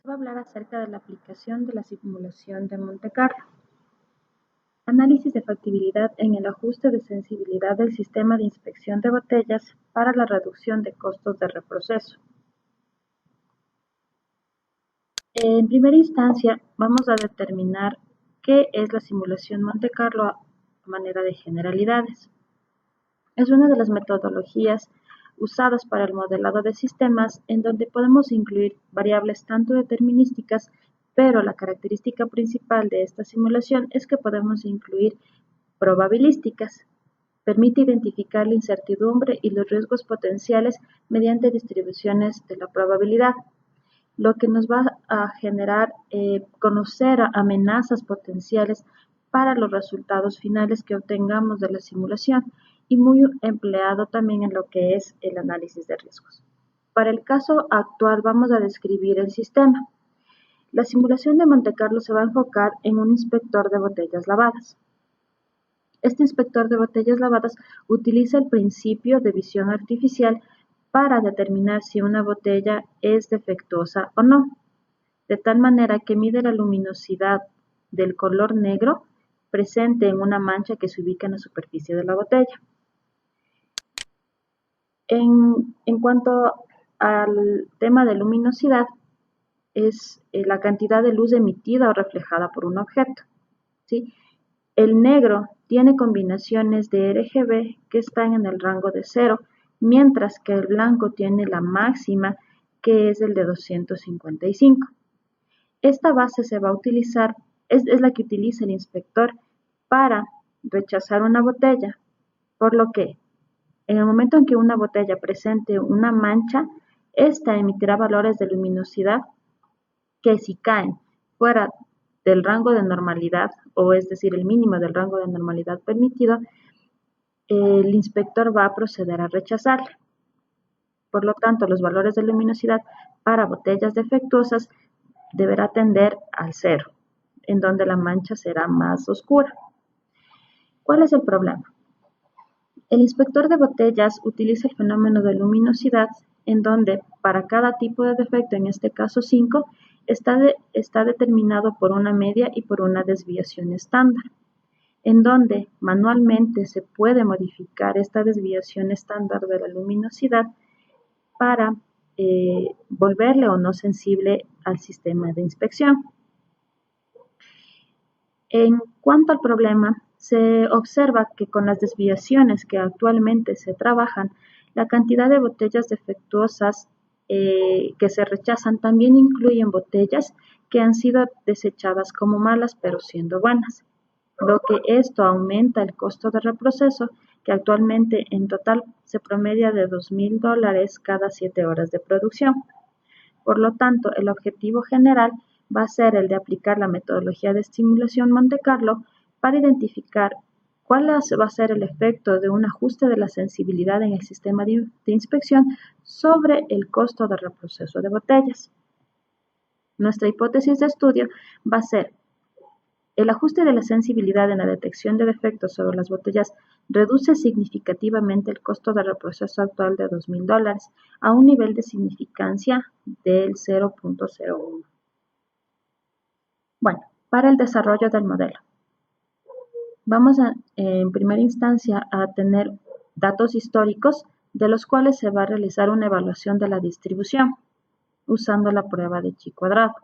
Voy a hablar acerca de la aplicación de la simulación de Monte Carlo. Análisis de factibilidad en el ajuste de sensibilidad del sistema de inspección de botellas para la reducción de costos de reproceso. En primera instancia, vamos a determinar qué es la simulación Monte Carlo a manera de generalidades. Es una de las metodologías usadas para el modelado de sistemas en donde podemos incluir variables tanto determinísticas, pero la característica principal de esta simulación es que podemos incluir probabilísticas. Permite identificar la incertidumbre y los riesgos potenciales mediante distribuciones de la probabilidad, lo que nos va a generar conocer amenazas potenciales para los resultados finales que obtengamos de la simulación y muy empleado también en lo que es el análisis de riesgos. Para el caso actual vamos a describir el sistema. La simulación de Monte Carlo se va a enfocar en un inspector de botellas lavadas. Este inspector de botellas lavadas utiliza el principio de visión artificial para determinar si una botella es defectuosa o no, de tal manera que mide la luminosidad del color negro presente en una mancha que se ubica en la superficie de la botella. En cuanto al tema de luminosidad, es la cantidad de luz emitida o reflejada por un objeto, ¿sí? El negro tiene combinaciones de RGB que están en el rango de 0, mientras que el blanco tiene la máxima, que es el de 255. Esta base se va a utilizar, es la que utiliza el inspector para rechazar una botella, por lo que en el momento en que una botella presente una mancha, esta emitirá valores de luminosidad que si caen fuera del rango de normalidad, o es decir, el mínimo del rango de normalidad permitido, el inspector va a proceder a rechazarla. Por lo tanto, los valores de luminosidad para botellas defectuosas deberá tender al 0, en donde la mancha será más oscura. ¿Cuál es el problema? El inspector de botellas utiliza el fenómeno de luminosidad en donde para cada tipo de defecto, en este caso 5, está determinado por una media y por una desviación estándar, en donde manualmente se puede modificar esta desviación estándar de la luminosidad para volverle o no sensible al sistema de inspección. En cuanto al problema, se observa que con las desviaciones que actualmente se trabajan, la cantidad de botellas defectuosas que se rechazan también incluyen botellas que han sido desechadas como malas pero siendo buenas, lo que esto aumenta el costo de reproceso, que actualmente en total se promedia de $2,000 cada 7 horas de producción. Por lo tanto, el objetivo general va a ser el de aplicar la metodología de simulación Monte Carlo para identificar cuál va a ser el efecto de un ajuste de la sensibilidad en el sistema de inspección sobre el costo de reproceso de botellas. Nuestra hipótesis de estudio va a ser el ajuste de la sensibilidad en la detección de defectos sobre las botellas reduce significativamente el costo de reproceso actual de $2,000 a un nivel de significancia del 0.01. Bueno, para el desarrollo del modelo, vamos en primera instancia a tener datos históricos de los cuales se va a realizar una evaluación de la distribución usando la prueba de chi cuadrado.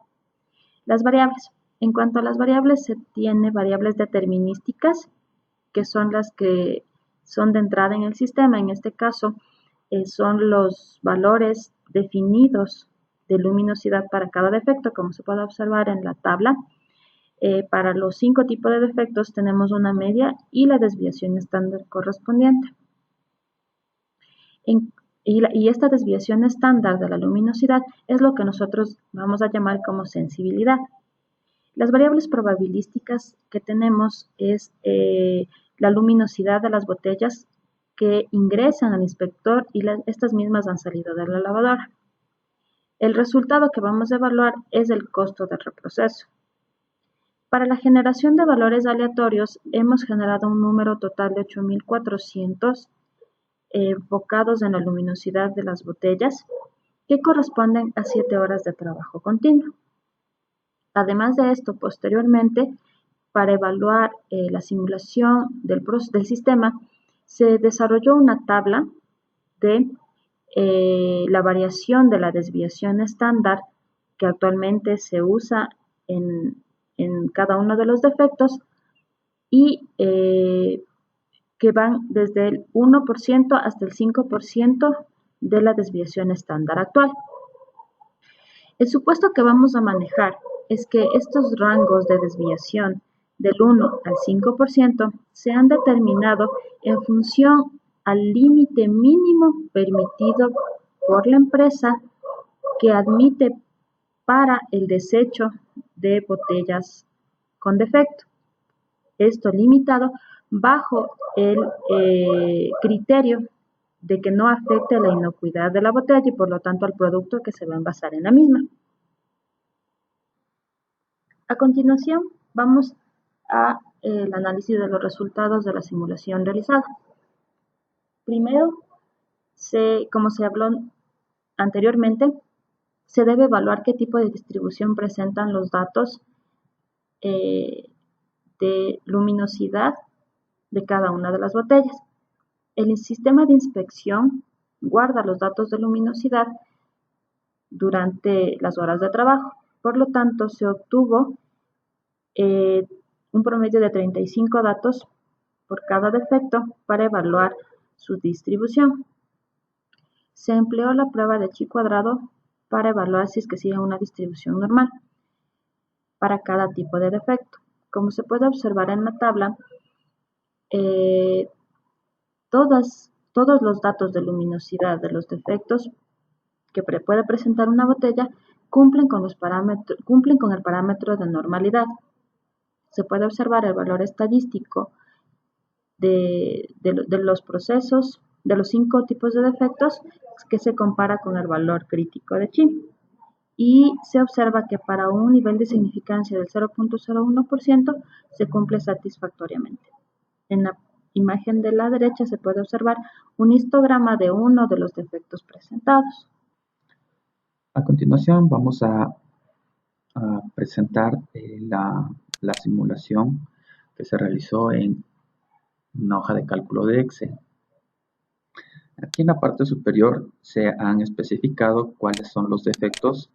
Las variables. En cuanto a las variables, se tiene variables determinísticas, que son las que son de entrada en el sistema. En este caso, son los valores definidos de luminosidad para cada defecto, como se puede observar en la tabla. Para los 5 tipos de defectos tenemos una media y la desviación estándar correspondiente. Y esta desviación estándar de la luminosidad es lo que nosotros vamos a llamar como sensibilidad. Las variables probabilísticas que tenemos es la luminosidad de las botellas que ingresan al inspector y estas mismas han salido de la lavadora. El resultado que vamos a evaluar es el costo del reproceso. Para la generación de valores aleatorios hemos generado un número total de 8,400 enfocados en la luminosidad de las botellas que corresponden a 7 horas de trabajo continuo. Además de esto, posteriormente, para evaluar la simulación del sistema, se desarrolló una tabla de la variación de la desviación estándar que actualmente se usa en cada uno de los defectos y que van desde el 1% hasta el 5% de la desviación estándar actual. El supuesto que vamos a manejar es que estos rangos de desviación del 1 al 5% se han determinado en función al límite mínimo permitido por la empresa que admite para el desecho de botellas con defecto. Esto limitado bajo el criterio de que no afecte la inocuidad de la botella y por lo tanto al producto que se va a envasar en la misma. A continuación, vamos a el análisis de los resultados de la simulación realizada. Primero, como se habló anteriormente, se debe evaluar qué tipo de distribución presentan los datos de luminosidad de cada una de las botellas. El sistema de inspección guarda los datos de luminosidad durante las horas de trabajo. Por lo tanto, se obtuvo un promedio de 35 datos por cada defecto para evaluar su distribución. Se empleó la prueba de chi cuadrado para evaluar si es que sigue una distribución normal para cada tipo de defecto. Como se puede observar en la tabla, todos los datos de luminosidad de los defectos que puede presentar una botella cumplen con el parámetro de normalidad. Se puede observar el valor estadístico de los procesos, de los 5 tipos de defectos, que se compara con el valor crítico de chi. Y se observa que para un nivel de significancia del 0.01% se cumple satisfactoriamente. En la imagen de la derecha se puede observar un histograma de uno de los defectos presentados. A continuación vamos a presentar la simulación que se realizó en una hoja de cálculo de Excel. Aquí en la parte superior se han especificado cuáles son los defectos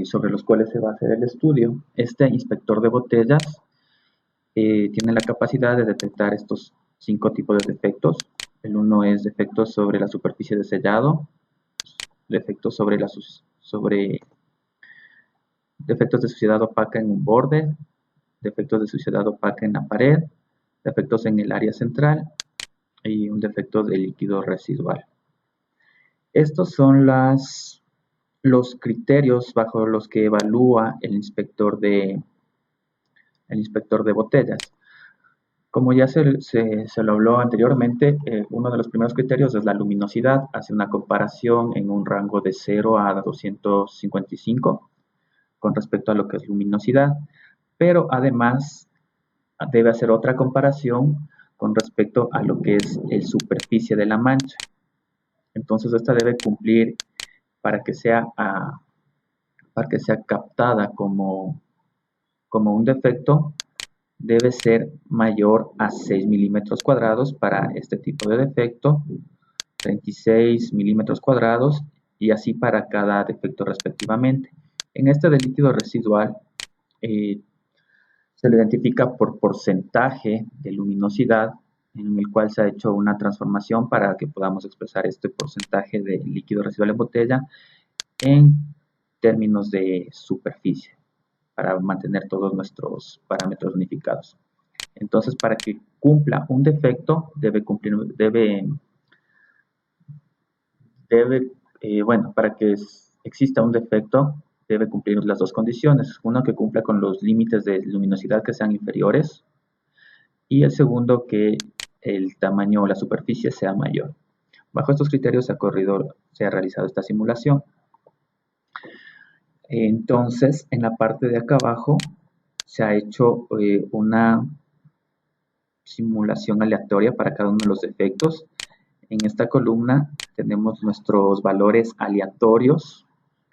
sobre los cuales se va a hacer el estudio. Este inspector de botellas tiene la capacidad de detectar estos 5 tipos de defectos. El uno es defectos sobre la superficie de sellado, defectos defectos de suciedad opaca en un borde, defectos de suciedad opaca en la pared, defectos en el área central y un defecto de líquido residual. Estos son los criterios bajo los que evalúa el inspector de botellas. Como ya se lo habló anteriormente, uno de los primeros criterios es la luminosidad. Hace una comparación en un rango de 0 a 255 con respecto a lo que es luminosidad, pero además debe hacer otra comparación con respecto a lo que es el superficie de la mancha. Entonces esta debe cumplir para que sea captada como un defecto, debe ser mayor a 6 milímetros cuadrados para este tipo de defecto, 36 milímetros cuadrados y así para cada defecto respectivamente. En este de líquido residual se lo identifica por porcentaje de luminosidad, en el cual se ha hecho una transformación para que podamos expresar este porcentaje de líquido residual en botella en términos de superficie, para mantener todos nuestros parámetros unificados. Entonces, para que cumpla un defecto, para que exista un defecto, debe cumplir las dos condiciones. Uno, que cumpla con los límites de luminosidad que sean inferiores, y el segundo, que el tamaño o la superficie sea mayor. Bajo estos criterios se ha realizado esta simulación. Entonces, en la parte de acá abajo se ha hecho una simulación aleatoria para cada uno de los defectos. En esta columna tenemos nuestros valores aleatorios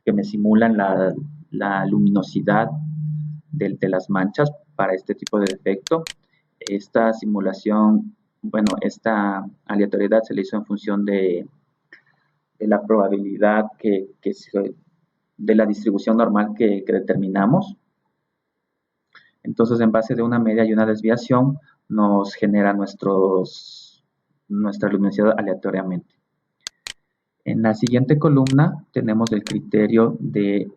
que me simulan la luminosidad de las manchas para este tipo de defecto. Esta simulación, bueno, esta aleatoriedad se le hizo en función de la probabilidad de la distribución normal que determinamos. Entonces, en base de una media y una desviación, nos genera nuestra luminosidad aleatoriamente. En la siguiente columna tenemos el criterio de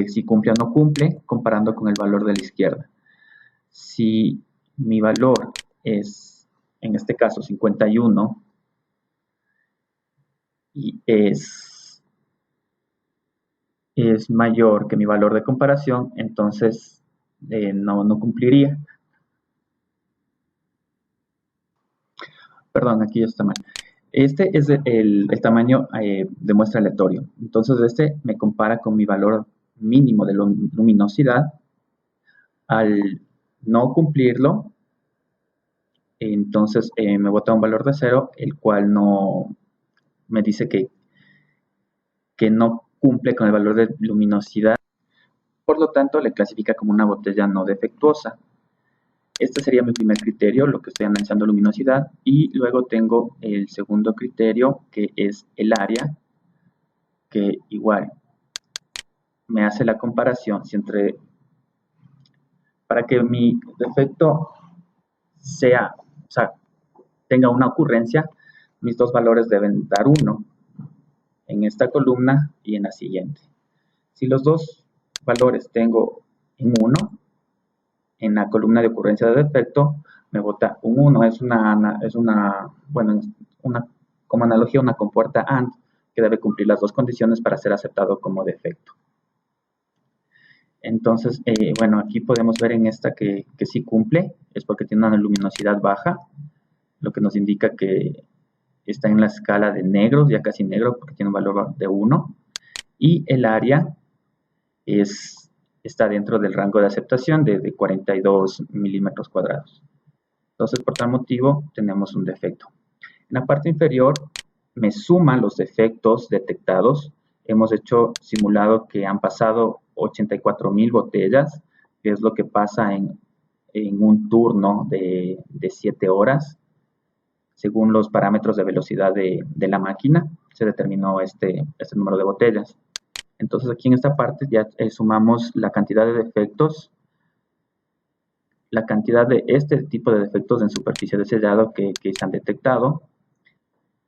si cumple o no cumple, comparando con el valor de la izquierda. Si mi valor es, en este caso, 51, y es mayor que mi valor de comparación, entonces no cumpliría. Perdón, aquí está mal. Este es el tamaño de muestra aleatorio. Entonces, este me compara con mi valor mínimo de luminosidad. Al no cumplirlo, entonces me bota un valor de 0, el cual no me dice que no cumple con el valor de luminosidad. Por lo tanto, le clasifica como una botella no defectuosa. Este sería mi primer criterio, lo que estoy analizando, luminosidad, y luego tengo el segundo criterio, que es el área, que igual me hace la comparación para que mi defecto tenga una ocurrencia, mis dos valores deben dar 1 en esta columna y en la siguiente. Si los dos valores tengo en 1, en la columna de ocurrencia de defecto me bota un 1. Como analogía, una compuerta AND que debe cumplir las dos condiciones para ser aceptado como defecto. Entonces, bueno, aquí podemos ver en esta que sí cumple, es porque tiene una luminosidad baja, lo que nos indica que está en la escala de negro, ya casi negro, porque tiene un valor de 1, y el área está dentro del rango de aceptación de 42 milímetros cuadrados. Entonces, por tal motivo, tenemos un defecto. En la parte inferior, me suman los defectos detectados. Hemos simulado que han pasado 84,000 botellas, que es lo que pasa en un turno de 7 horas. Según los parámetros de velocidad de la máquina, se determinó este número de botellas. Entonces, aquí en esta parte ya sumamos la cantidad de defectos, la cantidad de este tipo de defectos en superficie de sellado que se han detectado.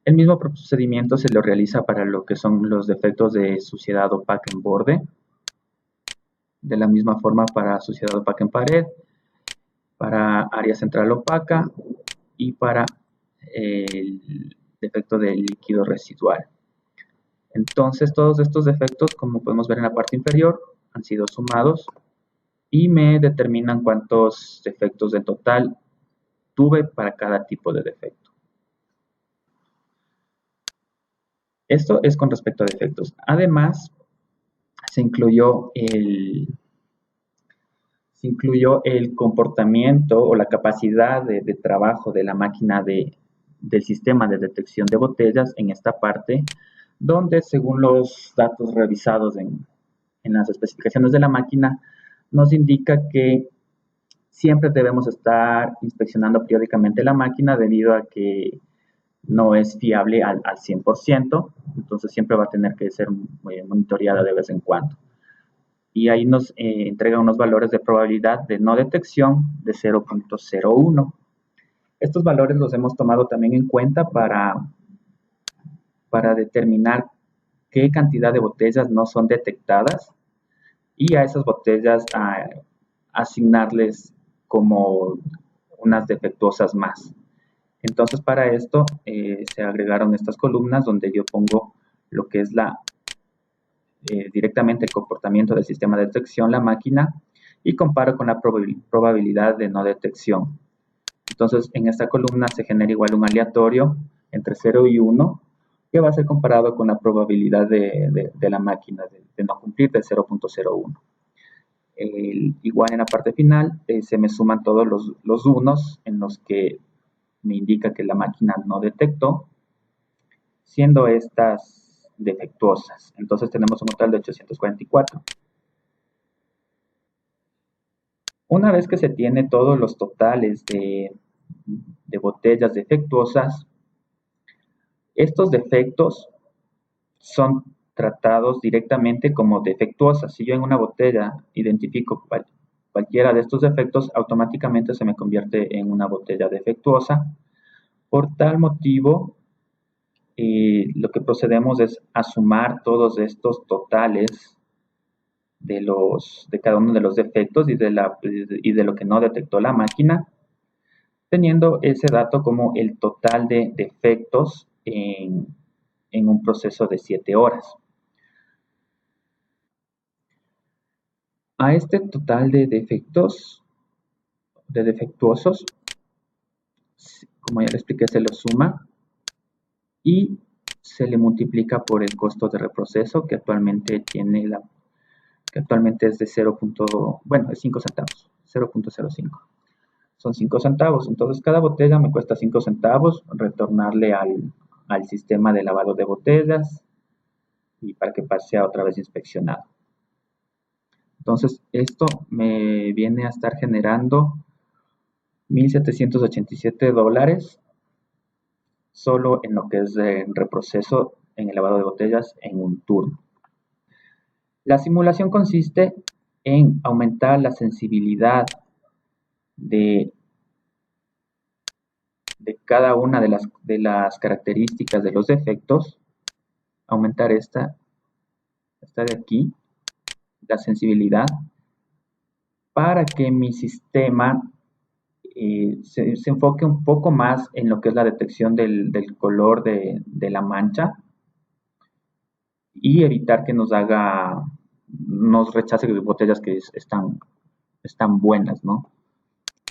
El mismo procedimiento se lo realiza para lo que son los defectos de suciedad opaca en borde. De la misma forma para suciedad opaca en pared, para área central opaca y para el defecto del líquido residual. Entonces, todos estos defectos, como podemos ver en la parte inferior, han sido sumados y me determinan cuántos defectos en total tuve para cada tipo de defecto. Esto es con respecto a defectos. Además, se incluyó el comportamiento o la capacidad de trabajo de la máquina del sistema de detección de botellas en esta parte, donde según los datos revisados en las especificaciones de la máquina, nos indica que siempre debemos estar inspeccionando periódicamente la máquina debido a que no es fiable al 100%, entonces siempre va a tener que ser monitoreada de vez en cuando. Y ahí nos entrega unos valores de probabilidad de no detección de 0.01. Estos valores los hemos tomado también en cuenta para determinar qué cantidad de botellas no son detectadas y a esas botellas asignarles como unas defectuosas más. Entonces, para esto se agregaron estas columnas donde yo pongo lo que es directamente el comportamiento del sistema de detección, la máquina, y comparo con la probabilidad de no detección. Entonces, en esta columna se genera igual un aleatorio entre 0 y 1, que va a ser comparado con la probabilidad de la máquina de no cumplir de 0.01. Igual en la parte final se me suman todos los unos en los que me indica que la máquina no detectó, siendo estas defectuosas. Entonces tenemos un total de 844. Una vez que se tiene todos los totales de botellas defectuosas, estos defectos son tratados directamente como defectuosas. Si yo en una botella identifico cualquiera de estos defectos, automáticamente se me convierte en una botella defectuosa. Por tal motivo, lo que procedemos es a sumar todos estos totales de cada uno de los defectos y de lo que no detectó la máquina, teniendo ese dato como el total de defectos en un proceso de 7 horas. A este total de defectuosos, como ya le expliqué, se lo suma y se le multiplica por el costo de reproceso que actualmente es de 5 centavos, 0.05. Son 5 centavos. Entonces cada botella me cuesta 5 centavos retornarle al sistema de lavado de botellas y para que pase otra vez inspeccionado. Entonces esto me viene a estar generando $1,787 solo en lo que es el reproceso en el lavado de botellas en un turno. La simulación consiste en aumentar la sensibilidad de cada una de las características de los defectos, aumentar esta de aquí, la sensibilidad, para que mi sistema se enfoque un poco más en lo que es la detección del color de la mancha y evitar que nos rechace botellas que están buenas, ¿no?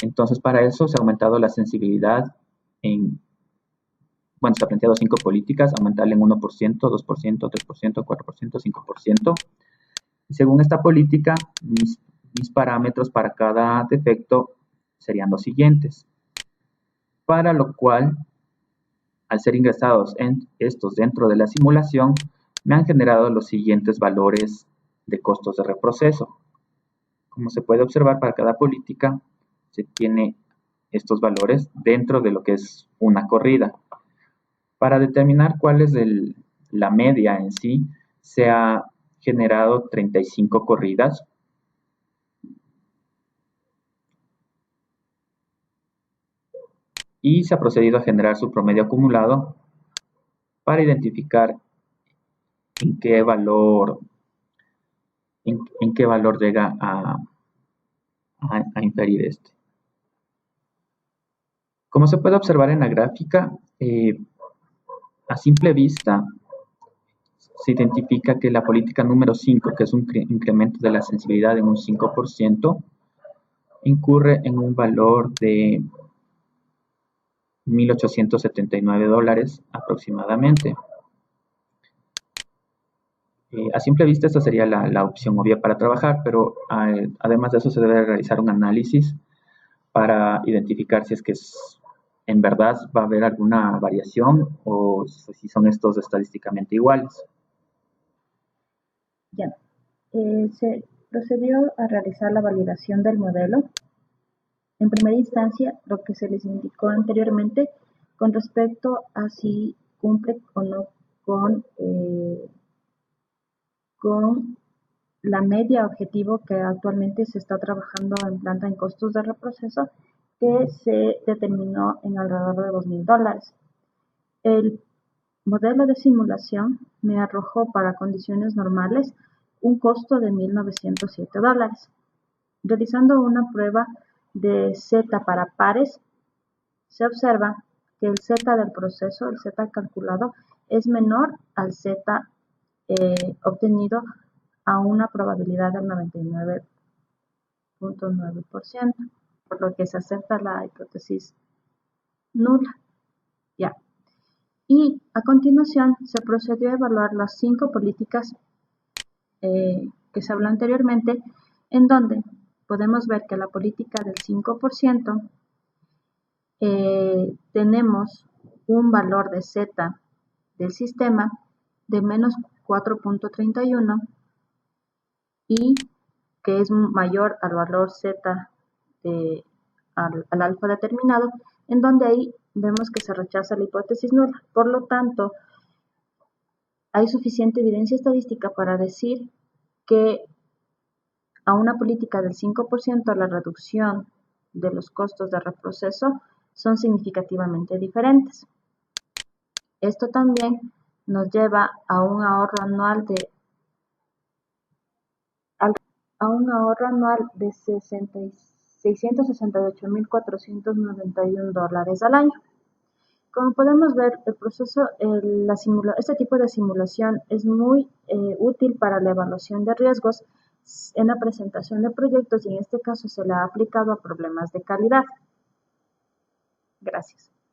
Entonces, para eso se ha aumentado la sensibilidad se ha planteado 5 políticas, aumentarle en 1%, 2%, 3%, 4%, 5%. Y según esta política, mis parámetros para cada defecto serían los siguientes. Para lo cual, al ser ingresados estos dentro de la simulación, me han generado los siguientes valores de costos de reproceso. Como se puede observar, para cada política se tiene estos valores dentro de lo que es una corrida. Para determinar cuál es la media en sí, se ha generado 35 corridas. Y se ha procedido a generar su promedio acumulado para identificar en qué valor llega a inferir este. Como se puede observar en la gráfica, a simple vista se identifica que la política número 5, que es un incremento de la sensibilidad en un 5%, incurre en un valor de $1,879 aproximadamente. A simple vista esta sería la opción obvia para trabajar, pero además de eso se debe realizar un análisis para identificar si es que en verdad va a haber alguna variación o si son estos estadísticamente iguales. Ya. Se procedió a realizar la validación del modelo. En primera instancia, lo que se les indicó anteriormente con respecto a si cumple o no con la media objetivo que actualmente se está trabajando en planta en costos de reproceso, que se determinó en alrededor de $2,000. El modelo de simulación me arrojó para condiciones normales un costo de $1,907. Realizando una prueba de Z para pares, se observa que el Z del proceso, el Z calculado, es menor al Z obtenido a una probabilidad del 99.9%, por lo que se acepta la hipótesis nula. Ya. Y a continuación se procedió a evaluar las 5 políticas que se habló anteriormente, en donde podemos ver que la política del 5% tenemos un valor de Z del sistema de menos 4.31 y que es mayor al valor z al alfa determinado, en donde ahí vemos que se rechaza la hipótesis nula. Por lo tanto, hay suficiente evidencia estadística para decir que a una política del 5% la reducción de los costos de reproceso son significativamente diferentes. Esto también nos lleva a un ahorro anual de $668.491 al año. Como podemos ver, este tipo de simulación es muy útil para la evaluación de riesgos en la presentación de proyectos y en este caso se le ha aplicado a problemas de calidad. Gracias.